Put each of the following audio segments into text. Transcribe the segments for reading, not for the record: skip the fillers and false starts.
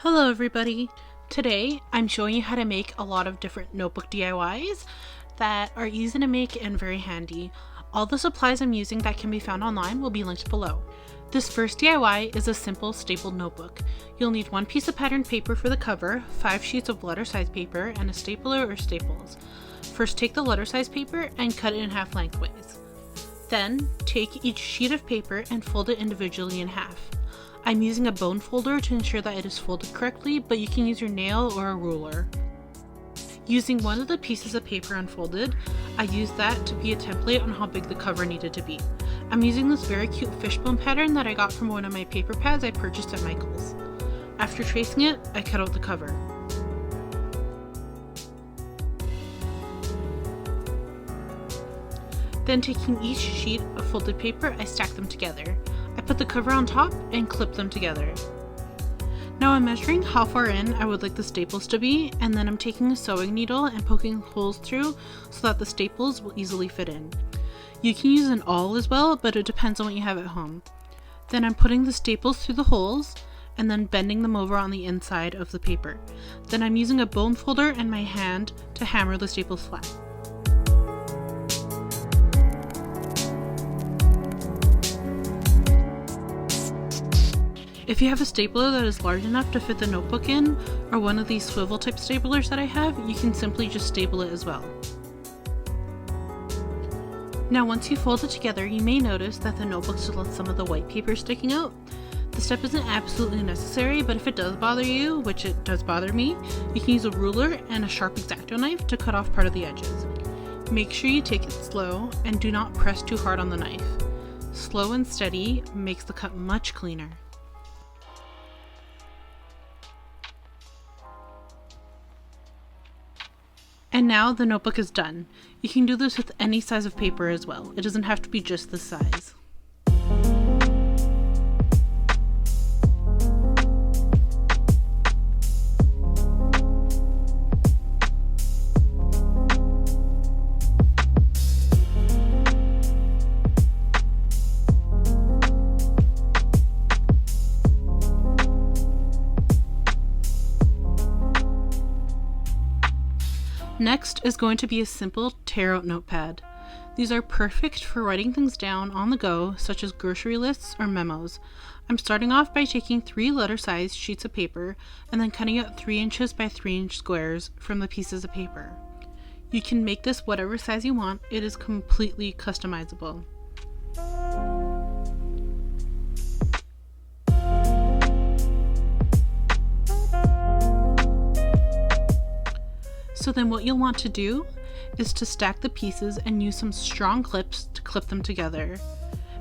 Hello everybody! Today I'm showing you how to make a lot of different notebook DIYs that are easy to make and very handy. All the supplies I'm using that can be found online will be linked below. This first DIY is a simple stapled notebook. You'll need one piece of patterned paper for the cover, 5 sheets of letter size paper, and a stapler or staples. First take the letter size paper and cut it in half lengthways. Then take each sheet of paper and fold it individually in half. I'm using a bone folder to ensure that it is folded correctly, but you can use your nail or a ruler. Using one of the pieces of paper unfolded, I used that to be a template on how big the cover needed to be. I'm using this very cute fishbone pattern that I got from one of my paper pads I purchased at Michael's. After tracing it, I cut out the cover. Then taking each sheet of folded paper, I stack them together. I put the cover on top and clip them together. Now I'm measuring how far in I would like the staples to be, and then I'm taking a sewing needle and poking holes through so that the staples will easily fit in. You can use an awl as well, but it depends on what you have at home. Then I'm putting the staples through the holes and then bending them over on the inside of the paper. Then I'm using a bone folder and my hand to hammer the staples flat. If you have a stapler that is large enough to fit the notebook in, or one of these swivel type staplers that I have, you can simply just staple it as well. Now once you fold it together, you may notice that the notebook still has some of the white paper sticking out. The step isn't absolutely necessary, but if it does bother you, which it does bother me, you can use a ruler and a sharp X-Acto knife to cut off part of the edges. Make sure you take it slow and do not press too hard on the knife. Slow and steady makes the cut much cleaner. And now the notebook is done. You can do this with any size of paper as well. It doesn't have to be just this size. Next is going to be a simple tear-out notepad. These are perfect for writing things down on the go, such as grocery lists or memos. I'm starting off by taking 3 letter-sized sheets of paper and then cutting out 3 inches by 3 inch squares from the pieces of paper. You can make this whatever size you want. It is completely customizable. So then what you'll want to do is to stack the pieces and use some strong clips to clip them together.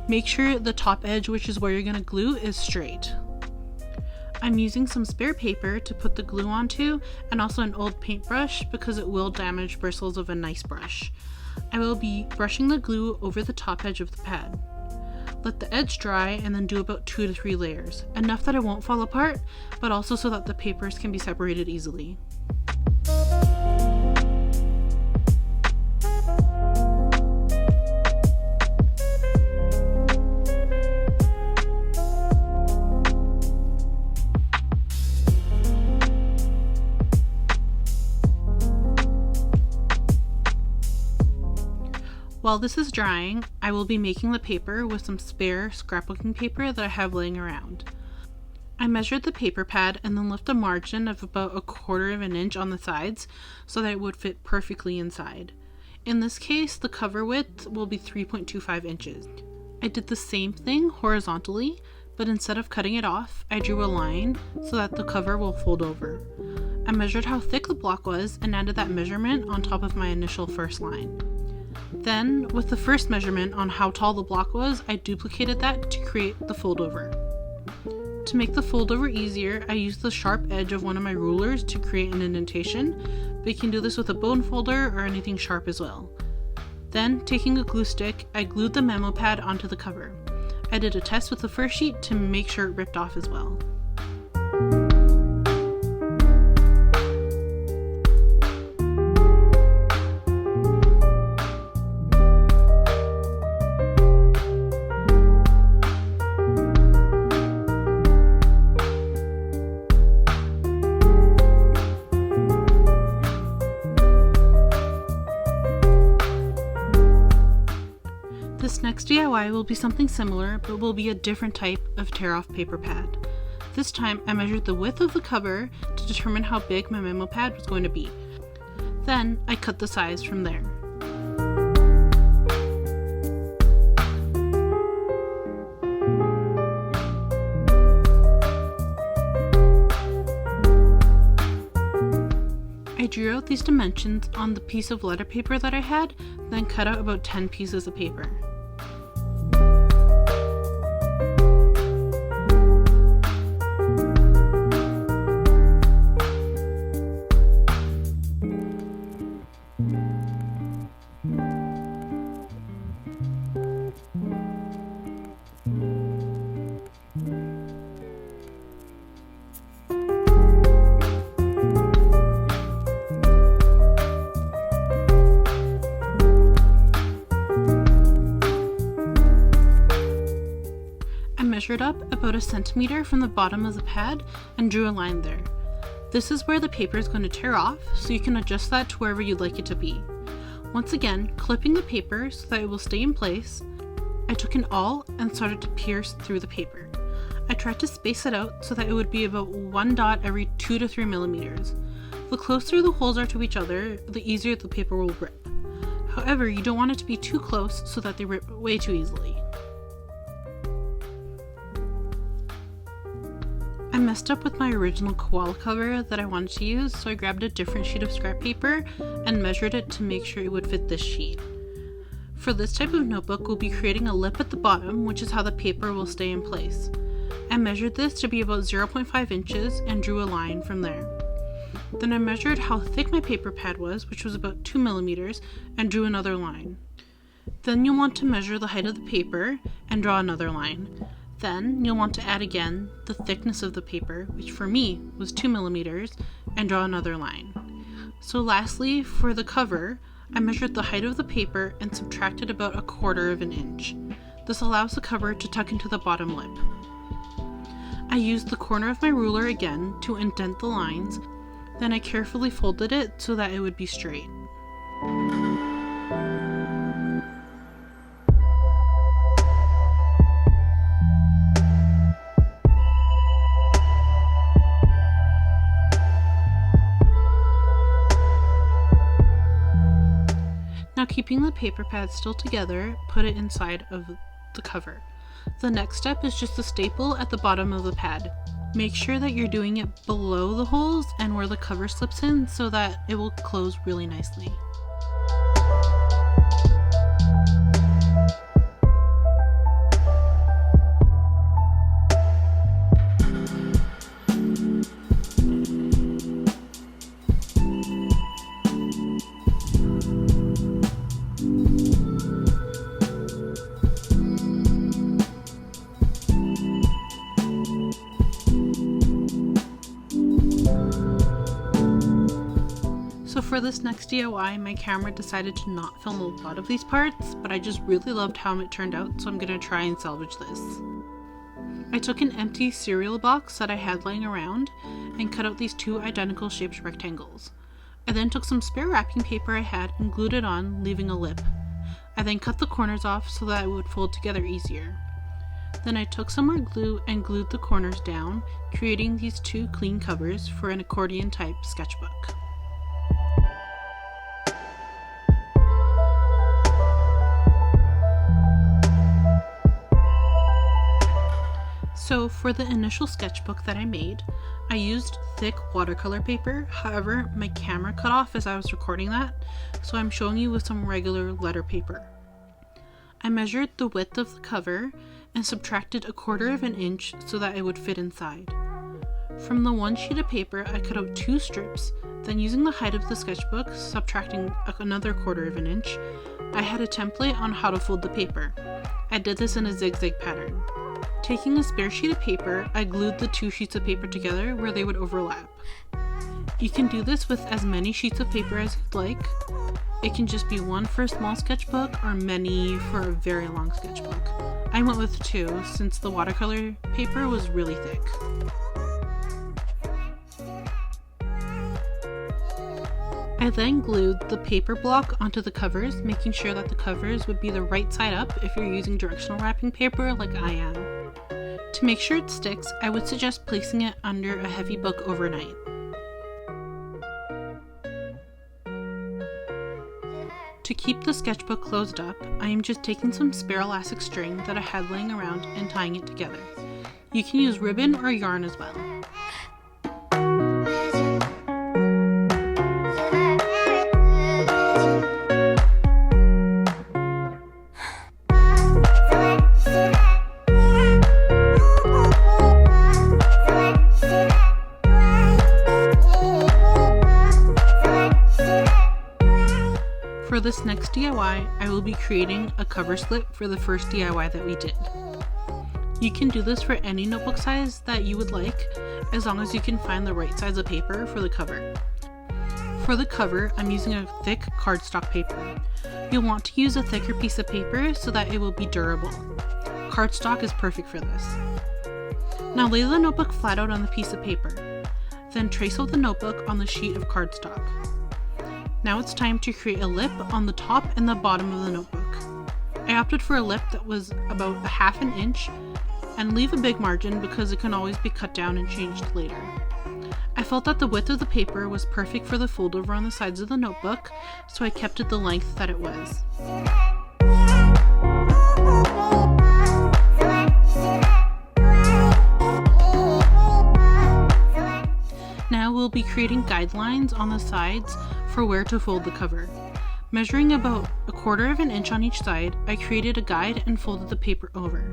Make sure the top edge, which is where you're going to glue, is straight. I'm using some spare paper to put the glue onto and also an old paintbrush because it will damage bristles of a nice brush. I will be brushing the glue over the top edge of the pad. Let the edge dry and then do about 2 to 3 layers, enough that it won't fall apart, but also so that the papers can be separated easily. While this is drying, I will be making the paper with some spare scrapbooking paper that I have laying around. I measured the paper pad and then left a margin of about 1/4 of an inch on the sides so that it would fit perfectly inside. In this case, the cover width will be 3.25 inches. I did the same thing horizontally, but instead of cutting it off, I drew a line so that the cover will fold over. I measured how thick the block was and added that measurement on top of my initial first line. Then, with the first measurement on how tall the block was, I duplicated that to create the fold over. To make the fold over easier, I used the sharp edge of one of my rulers to create an indentation, but you can do this with a bone folder or anything sharp as well. Then, taking a glue stick, I glued the memo pad onto the cover. I did a test with the first sheet to make sure it ripped off as well. DIY will be something similar, but will be a different type of tear-off paper pad. This time, I measured the width of the cover to determine how big my memo pad was going to be. Then, I cut the size from there. I drew out these dimensions on the piece of letter paper that I had, then cut out about 10 pieces of paper. Measured up about 1 centimeter from the bottom of the pad and drew a line there. This is where the paper is going to tear off, so you can adjust that to wherever you'd like it to be. Once again, clipping the paper so that it will stay in place, I took an awl and started to pierce through the paper. I tried to space it out so that it would be about 1 dot every 2 to 3 millimeters. The closer the holes are to each other, the easier the paper will rip. However, you don't want it to be too close so that they rip way too easily. I messed up with my original koala cover that I wanted to use, so I grabbed a different sheet of scrap paper and measured it to make sure it would fit this sheet. For this type of notebook, we'll be creating a lip at the bottom, which is how the paper will stay in place. I measured this to be about 0.5 inches and drew a line from there. Then I measured how thick my paper pad was, which was about 2 millimeters, and drew another line. Then you'll want to measure the height of the paper and draw another line. Then you'll want to add again the thickness of the paper, which for me was 2 millimeters, and draw another line. So lastly, for the cover, I measured the height of the paper and subtracted about 1/4 inch. This allows the cover to tuck into the bottom lip. I used the corner of my ruler again to indent the lines, then I carefully folded it so that it would be straight. Now, keeping the paper pad still together, put it inside of the cover. The next step is just a staple at the bottom of the pad. Make sure that you're doing it below the holes and where the cover slips in so that it will close really nicely. So for this next DIY, my camera decided to not film a lot of these parts, but I just really loved how it turned out, so I'm going to try and salvage this. I took an empty cereal box that I had lying around and cut out these 2 identical shaped rectangles. I then took some spare wrapping paper I had and glued it on, leaving a lip. I then cut the corners off so that it would fold together easier. Then I took some more glue and glued the corners down, creating these 2 clean covers for an accordion type sketchbook. So for the initial sketchbook that I made, I used thick watercolor paper. However, my camera cut off as I was recording that, so I'm showing you with some regular letter paper. I measured the width of the cover and subtracted 1/4 inch so that it would fit inside. From the 1 sheet of paper, I cut out 2 strips, then using the height of the sketchbook, subtracting another 1/4 inch, I had a template on how to fold the paper. I did this in a zigzag pattern. Taking a spare sheet of paper, I glued the 2 sheets of paper together where they would overlap. You can do this with as many sheets of paper as you'd like. It can just be 1 for a small sketchbook or many for a very long sketchbook. I went with 2 since the watercolor paper was really thick. I then glued the paper block onto the covers, making sure that the covers would be the right side up if you're using directional wrapping paper like I am. To make sure it sticks, I would suggest placing it under a heavy book overnight. To keep the sketchbook closed up, I am just taking some spare elastic string that I had laying around and tying it together. You can use ribbon or yarn as well. For this next DIY, I will be creating a cover slip for the first DIY that we did. You can do this for any notebook size that you would like, as long as you can find the right size of paper for the cover. For the cover, I'm using a thick cardstock paper. You'll want to use a thicker piece of paper so that it will be durable. Cardstock is perfect for this. Now lay the notebook flat out on the piece of paper. Then trace out the notebook on the sheet of cardstock. Now it's time to create a lip on the top and the bottom of the notebook. I opted for a lip that was about a half an inch and leave a big margin because it can always be cut down and changed later. I felt that the width of the paper was perfect for the fold over on the sides of the notebook, so I kept it the length that it was. Now we'll be creating guidelines on the sides for where to fold the cover. Measuring about 1/4 of an inch on each side, I created a guide and folded the paper over.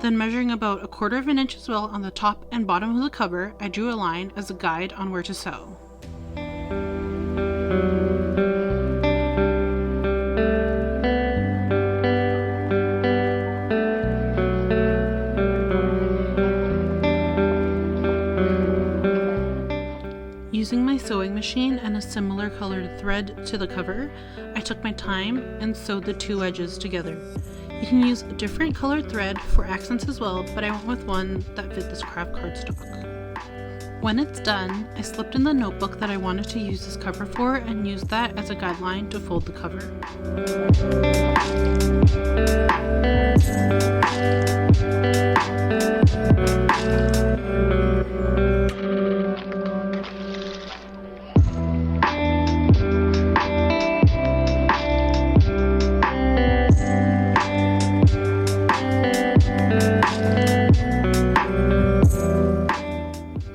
Then measuring about 1/4 of an inch as well on the top and bottom of the cover, I drew a line as a guide on where to sew. Using my sewing machine and a similar colored thread to the cover, I took my time and sewed the two edges together. You can use a different colored thread for accents as well, but I went with one that fit this craft cardstock. When it's done, I slipped in the notebook that I wanted to use this cover for and used that as a guideline to fold the cover.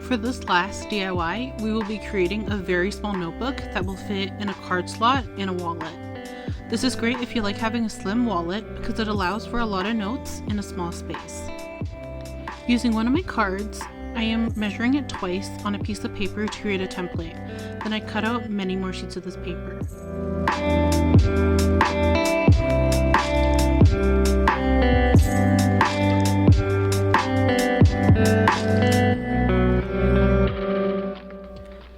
For this last DIY, we will be creating a very small notebook that will fit in a card slot in a wallet. This is great if you like having a slim wallet because it allows for a lot of notes in a small space. Using one of my cards, I am measuring it twice on a piece of paper to create a template. Then I cut out many more sheets of this paper.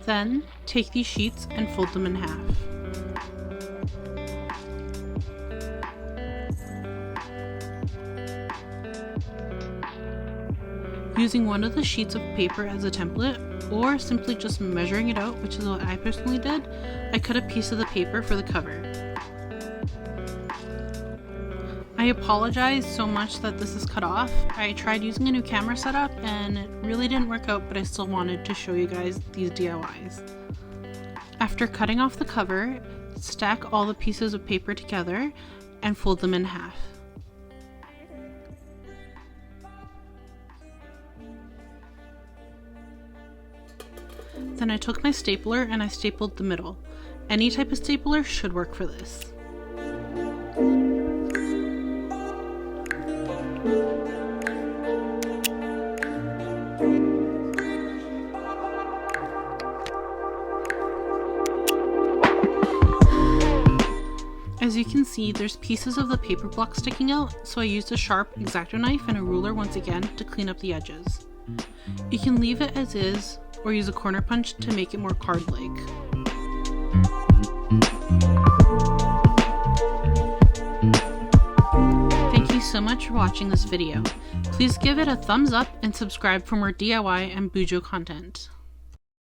Then, take these sheets and fold them in half. Using one of the sheets of paper as a template, or simply just measuring it out, which is what I personally did, I cut a piece of the paper for the cover. I apologize so much that this is cut off. I tried using a new camera setup and it really didn't work out, but I still wanted to show you guys these DIYs. After cutting off the cover, stack all the pieces of paper together and fold them in half. Then I took my stapler and I stapled the middle. Any type of stapler should work for this. As you can see, there's pieces of the paper block sticking out, so I used a sharp X-Acto knife and a ruler once again to clean up the edges. You can leave it as is, or use a corner punch to make it more card-like. Thank you so much for watching this video. Please give it a thumbs up and subscribe for more DIY and Bujo content.